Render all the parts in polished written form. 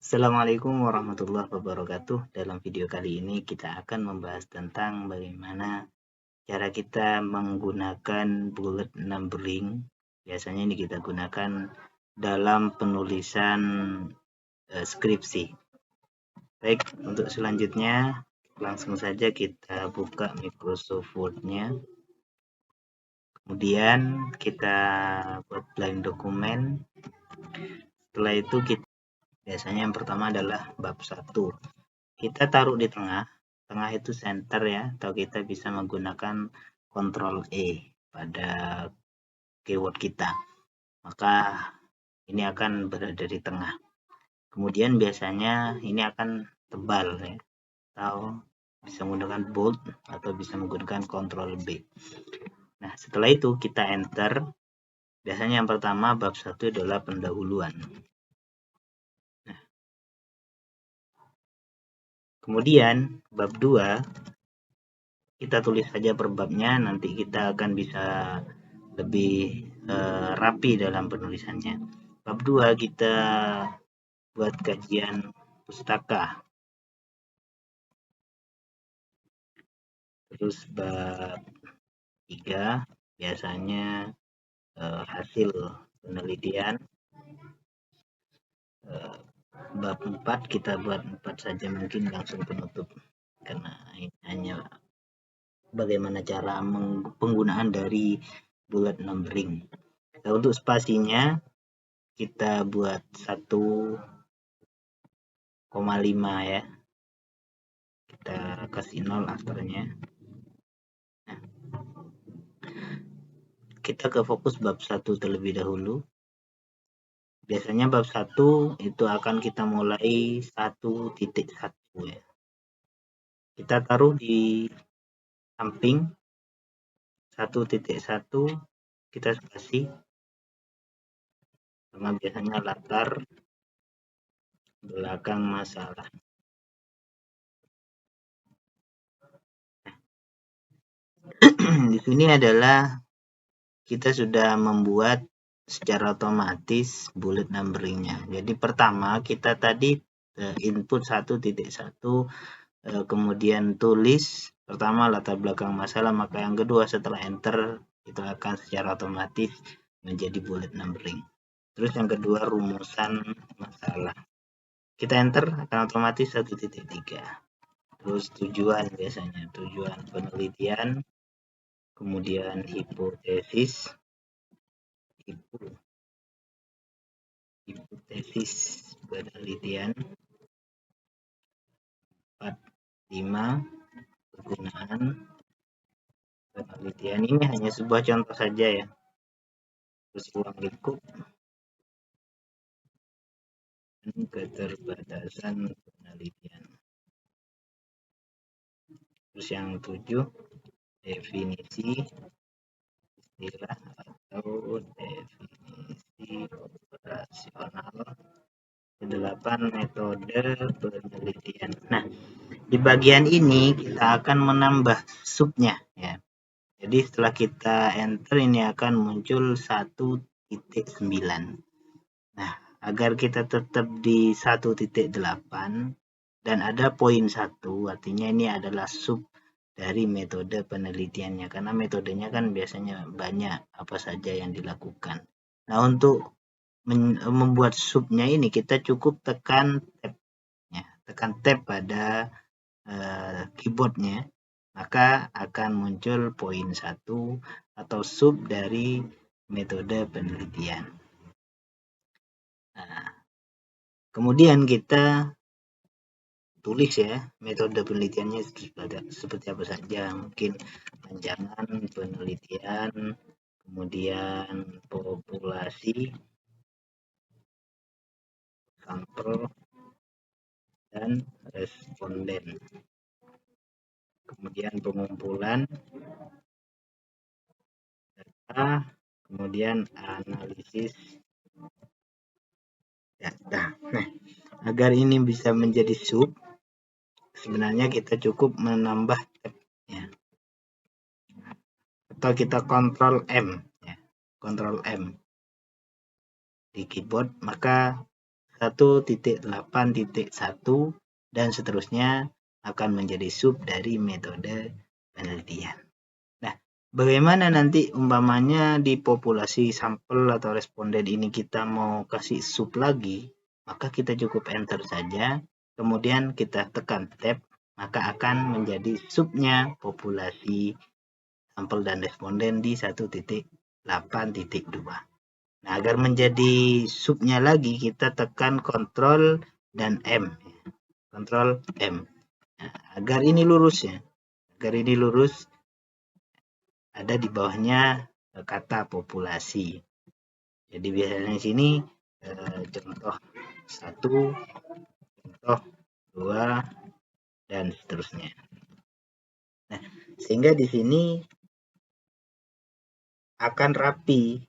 Assalamualaikum warahmatullahi wabarakatuh. Dalam video kali ini kita akan membahas tentang bagaimana cara kita menggunakan bullet numbering. Biasanya ini kita gunakan dalam penulisan skripsi. Baik, untuk selanjutnya langsung saja kita buka Microsoft Word-nya. Kemudian kita buat blank dokumen. Setelah itu biasanya yang pertama adalah bab 1. Kita taruh di tengah itu center ya, atau kita bisa menggunakan Ctrl E pada keyword kita, maka ini akan berada di tengah. Kemudian biasanya ini akan tebal ya, atau bisa menggunakan bold atau bisa menggunakan Ctrl B. Nah, setelah itu kita enter. Biasanya yang pertama bab 1 adalah pendahuluan. Kemudian bab 2 kita tulis saja per babnya, nanti kita akan bisa lebih rapi dalam penulisannya. Bab 2 kita buat kajian pustaka. Terus bab 3 biasanya hasil penelitian. Bab 4 kita buat 4 saja, mungkin langsung penutup, karena ini hanya bagaimana cara penggunaan dari bullet numbering. Nah, untuk spasinya kita buat 1,5 ya, kita kasih 0 afternya. Nah, kita ke fokus bab 1 terlebih dahulu. Biasanya bab 1 itu akan kita mulai 1.1 ya. Kita taruh di samping 1.1, kita spasi, sama biasanya latar belakang masalah. Di sini adalah kita sudah membuat secara otomatis bullet numberingnya. Jadi pertama kita tadi input 1.1, kemudian tulis pertama latar belakang masalah, maka yang kedua setelah enter itu akan secara otomatis menjadi bullet numbering. Terus yang kedua rumusan masalah, kita enter akan otomatis 1.3. Terus tujuan, biasanya tujuan penelitian, kemudian hipotesis penelitian. 4.5 penggunaan penelitian. Ini hanya sebuah contoh saja ya. Terus ruang lingkup dan keterbatasan penelitian. Terus yang 7 definisi istilah atau definisi operasional. 8 metode penelitian. Nah, di bagian ini kita akan menambah subnya ya. Jadi setelah kita enter ini akan muncul 1.9. Nah, agar kita tetap di 1.8 dan ada poin 1, artinya ini adalah sub dari metode penelitiannya, karena metodenya kan biasanya banyak apa saja yang dilakukan. Nah, untuk membuat subnya ini kita cukup tekan tab ya, pada keyboardnya, maka akan muncul poin 1 atau sub dari metode penelitian. Nah, kemudian kita tulis ya metode penelitiannya seperti apa saja, mungkin panjangan penelitian, kemudian populasi, sampel, dan responden. Kemudian pengumpulan data, kemudian analisis data. Nah, agar ini bisa menjadi sub, sebenarnya kita cukup menambah tab ya. Atau kita Ctrl M ya. Ctrl M di keyboard, maka 1.8.1 dan seterusnya akan menjadi sub dari metode penelitian. Nah, bagaimana nanti umpamanya di populasi sampel atau responden ini kita mau kasih sub lagi, maka kita cukup enter saja, kemudian kita tekan tab, maka akan menjadi subnya populasi sampel dan responden di 1.8.2. Nah, agar menjadi subnya lagi, kita tekan Ctrl dan M. Ctrl M. Nah, agar ini lurus ya. Agar ini lurus, ada di bawahnya kata populasi. Jadi biasanya di sini contoh 1, contoh 2, dan seterusnya. Nah, sehingga di sini akan rapi,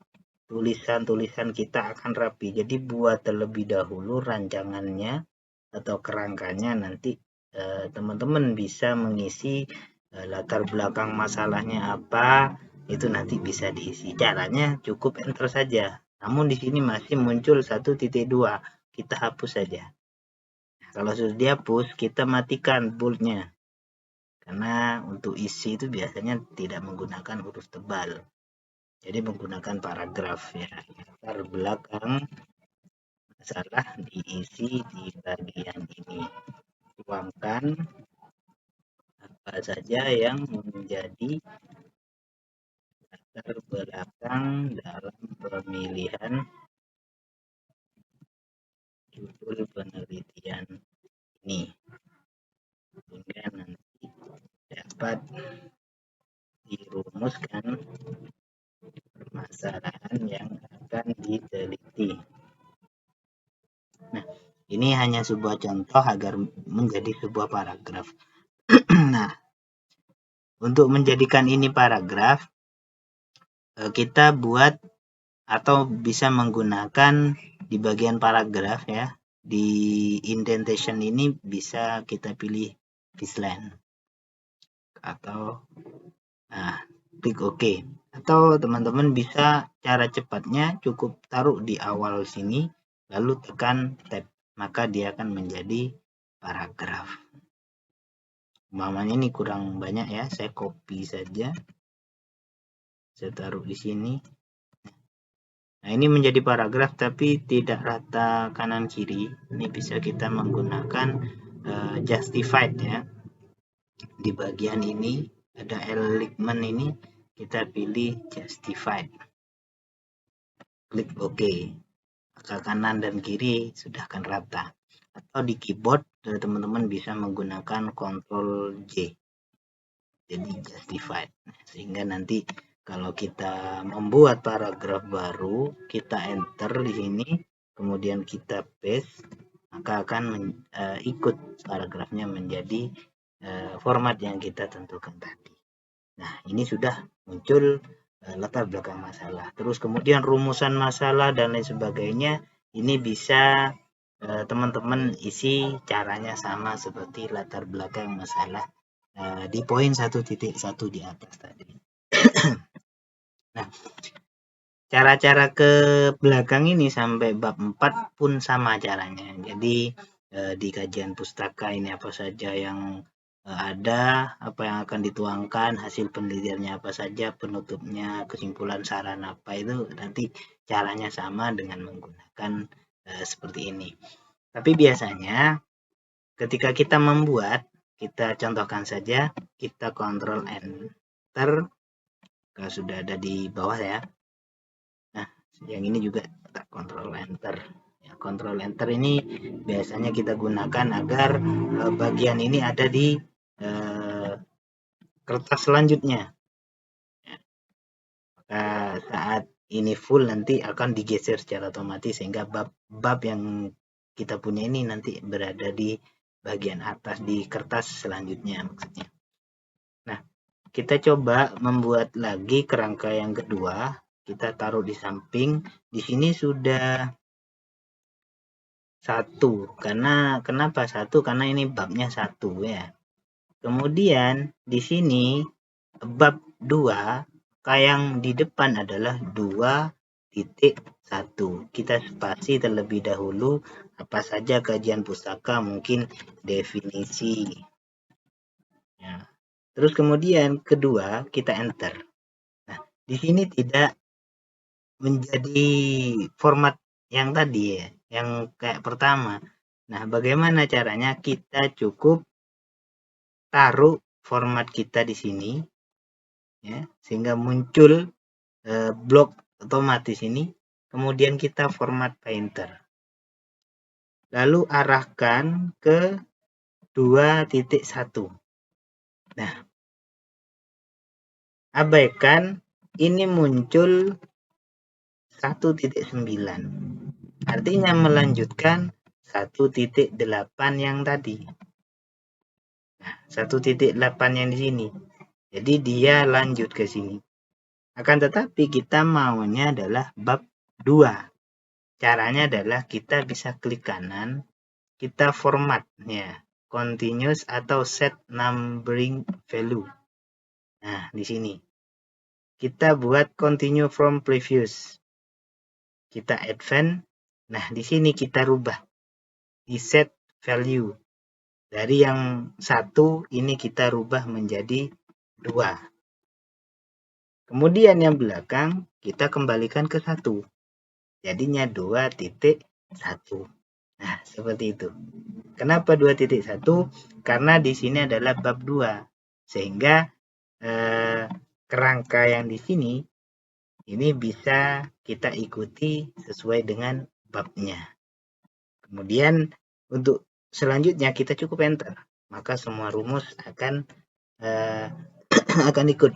tulisan-tulisan kita akan rapi. Jadi buat terlebih dahulu rancangannya atau kerangkanya, nanti teman-teman bisa mengisi latar belakang masalahnya apa, itu nanti bisa diisi. Caranya cukup enter saja. Namun di sini masih muncul 1.2, kita hapus saja. Nah, kalau sudah dihapus, kita matikan boldnya. Karena untuk isi itu biasanya tidak menggunakan huruf tebal. Jadi menggunakan paragraf ya. Latar belakang masalah diisi di bagian ini. Tuangkan apa saja yang menjadi latar belakang dalam pemilihan judul penelitian ini, sehingga nanti dapat dirumuskan permasalahan yang akan diteliti. Nah, ini hanya sebuah contoh agar menjadi sebuah paragraf. Nah, untuk menjadikan ini paragraf, kita buat atau bisa menggunakan di bagian paragraf ya, di indentation ini bisa kita pilih Visline atau klik OK, atau teman-teman bisa cara cepatnya cukup taruh di awal sini lalu tekan tab, maka dia akan menjadi paragraf. Umpamanya ini kurang banyak ya, saya copy saja, saya taruh di sini. Nah, ini menjadi paragraf tapi tidak rata kanan kiri. Ini bisa kita menggunakan justified ya. Di bagian ini ada element ini, kita pilih justified. Klik OK. Maka kanan dan kiri sudah akan rata. Atau di keyboard teman-teman bisa menggunakan Ctrl J. Jadi justified. Sehingga nanti kalau kita membuat paragraf baru, kita enter di sini, kemudian kita paste, maka akan ikut paragrafnya menjadi format yang kita tentukan tadi. Nah, ini sudah muncul latar belakang masalah. Terus kemudian rumusan masalah dan lain sebagainya, ini bisa teman-teman isi caranya sama seperti latar belakang masalah di poin 1.1 di atas tadi. Nah, cara-cara ke belakang ini sampai bab 4 pun sama caranya. Jadi di kajian pustaka ini apa saja yang ada, apa yang akan dituangkan, hasil penelitiannya apa saja, penutupnya, kesimpulan, saran apa, itu nanti caranya sama dengan menggunakan seperti ini. Tapi biasanya ketika kita membuat, kita contohkan saja, kita Ctrl Enter, kalau sudah ada di bawah ya. Nah, yang ini juga kita Ctrl Enter. Ya, Ctrl Enter ini biasanya kita gunakan agar bagian ini ada di kertas selanjutnya. Maka saat ini full nanti akan digeser secara otomatis sehingga bab yang kita punya ini nanti berada di bagian atas di kertas selanjutnya maksudnya. Nah, kita coba membuat lagi kerangka yang kedua, kita taruh di samping. Di sini sudah 1. Kenapa 1? Karena ini babnya 1 ya. Kemudian di sini bab 2, yang di depan adalah 2.1. Kita spasi terlebih dahulu Apa saja kajian pustaka, mungkin definisi. Ya. Terus kemudian kedua kita enter. Nah, di sini tidak menjadi format yang tadi ya, yang kayak pertama. Nah, bagaimana caranya? Kita cukup taruh format kita di sini, ya, sehingga muncul blok otomatis ini. Kemudian kita format painter. Lalu arahkan ke 2.1. Nah, abaikan ini muncul 1.9. Artinya melanjutkan 1.8 yang tadi. Nah, 1.8 yang di sini. Jadi dia lanjut ke sini. Akan tetapi kita maunya adalah bab 2. Caranya adalah kita bisa klik kanan, kita formatnya continuous atau set numbering value. Nah, di sini kita buat continue from previous. Kita advance. Nah, di sini kita rubah di set value. Dari yang 1 ini kita rubah menjadi 2. Kemudian yang belakang kita kembalikan ke 1. Jadinya 2.1. Nah, seperti itu. Kenapa 2.1? Karena di sini adalah bab 2. Sehingga kerangka yang di sini ini bisa kita ikuti sesuai dengan babnya. Kemudian untuk selanjutnya kita cukup enter. Maka semua rumus akan ikut.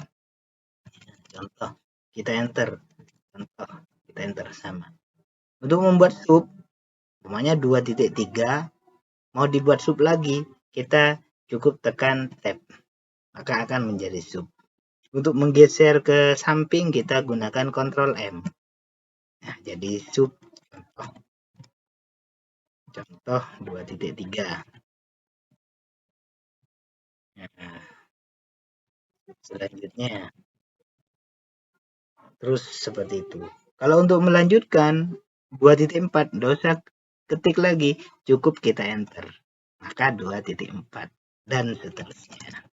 Contoh, kita enter. Contoh, kita enter sama. Untuk membuat sub, namanya 2.3, mau dibuat sub lagi, kita cukup tekan tab. Maka akan menjadi sub. Untuk menggeser ke samping, kita gunakan Ctrl M. Nah, jadi sub. Contoh 2.3. Nah, selanjutnya. Terus seperti itu. Kalau untuk melanjutkan 2.4, tidak usah ketik lagi, cukup kita enter. Maka 2.4 dan seterusnya.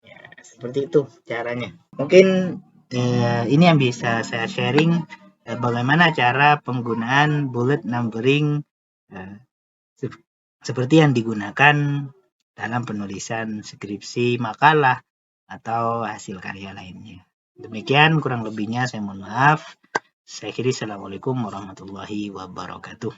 Ya, seperti itu caranya. Mungkin ini yang bisa saya sharing bagaimana cara penggunaan bullet numbering seperti yang digunakan dalam penulisan skripsi, makalah, atau hasil karya lainnya. Demikian kurang lebihnya, saya mohon maaf. Saya akhiri, assalamualaikum warahmatullahi wabarakatuh.